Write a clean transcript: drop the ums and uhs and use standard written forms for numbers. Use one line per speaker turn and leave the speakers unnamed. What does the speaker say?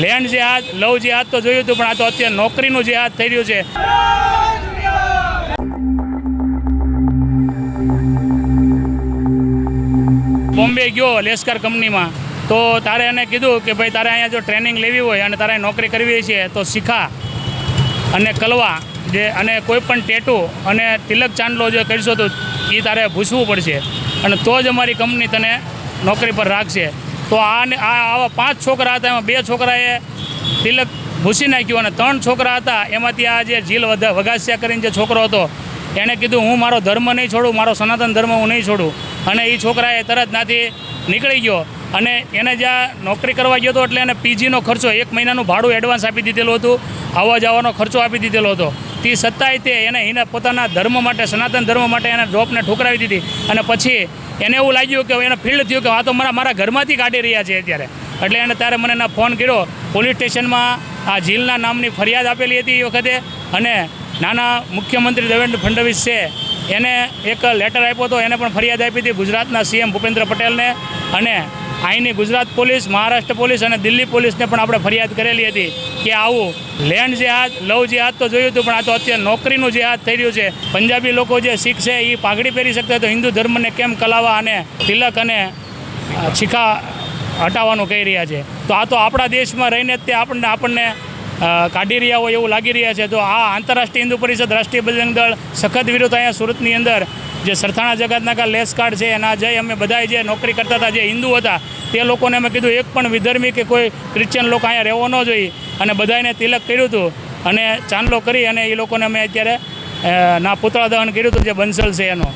Land જેહાદ લવ જેહાદ તો જોયું હતું, પણ આ તો અત્યારે નોકરીનું જેહાદ થઈ રહ્યું છે. બોમ્બે ગયો લેસ્કર કંપનીમાં, તો તારે એને કીધું કે ભાઈ તારે અહીંયા જો ટ્રેનિંગ લેવી હોય અને તારે નોકરી કરવી છે તો શીખા અને કલવા જે અને કોઈ પણ ટેટુ અને તિલક ચાંદલો જે કરશો તો એ તારે ભૂસવું પડશે અને તો જ અમારી કંપની તને નોકરી પર રાખશે. તો આવા 5 છોકરા હતા, એમાં 2 છોકરાએ તિલક ભૂસી નાખ્યું અને 3 છોકરા હતા એમાંથી આ જે જીલ વગાસિયા કરીને જે છોકરો હતો એણે કીધું હું મારો ધર્મ નહીં છોડું, મારો સનાતન ધર્મ હું નહીં છોડું. અને એ છોકરાએ તરત ત્યાંથી નીકળી ગયો અને એને જ્યાં નોકરી કરવા ગયો હતો એટલે એને પીજીનો ખર્ચો 1 મહિનાનું ભાડું એડવાન્સ આપી દીધેલું હતું, આવવા જવાનો ખર્ચો આપી દીધેલો હતો. તે છતાંય તે એને પોતાના ધર્મ માટે, સનાતન ધર્મ માટે એને ડ્રોપને ઠોકરાવી દીધી. અને પછી એને એવું લાગ્યું કે એને ફીલ થયું કે આ તો મારા ઘરમાંથી કાઢી રહ્યા છે અત્યારે. એટલે એને ત્યારે મને એના ફોન કર્યો. પોલીસ સ્ટેશનમાં આ જીલના નામની ફરિયાદ આપેલી હતી એ વખતે, અને નાના મુખ્યમંત્રી દેવેન્દ્ર ફડણવીસ છે એને એક લેટર આપ્યો હતો, એને પણ ફરિયાદ આપી હતી ગુજરાતના સીએમ ભૂપેન્દ્ર પટેલને. અને અહીંની ગુજરાત પોલીસ, મહારાષ્ટ્ર પોલીસ અને દિલ્હી પોલીસને પણ આપણે ફરિયાદ કરેલી હતી કે આવું લેન્ડ જેહાદ લવ જેહાદ તો જોયું હતું, પણ આ તો અત્યારે નોકરીનું જેહાદ થઈ રહ્યું છે. પંજાબી લોકો જે શીખ છે એ પાઘડી પહેરી શકતા તો હિન્દુ ધર્મને કેમ કલાવા અને તિલક અને શિખા હટાવવાનું કહી રહ્યા છે. તો આ તો આપણા દેશમાં રહીને તે આપણને કાઢી રહ્યા હોય એવું લાગી રહ્યા છે. તો આ આંતરરાષ્ટ્રીય હિન્દુ પરિષદ, રાષ્ટ્રીય બજરંગ દળ સખત વિરોધ અહીંયા સુરતની અંદર જે સરથાણા જગતનાકા લેસ કાર્ડ છે એના જઈ અમે બધાએ જે નોકરી કરતા હતા, જે હિન્દુ હતા તે લોકોને અમે કીધું એક પણ વિધર્મી કે કોઈ ક્રિશ્ચિયન લોકો અહીંયા રહેવો ન જોઈએ, અને બધાને તિલક કર્યું હતું અને ચાંદલો કરી અને એ લોકોને અમે અત્યારે ના પૂતળા દહન કર્યું હતું જે બંસલ છે એનો.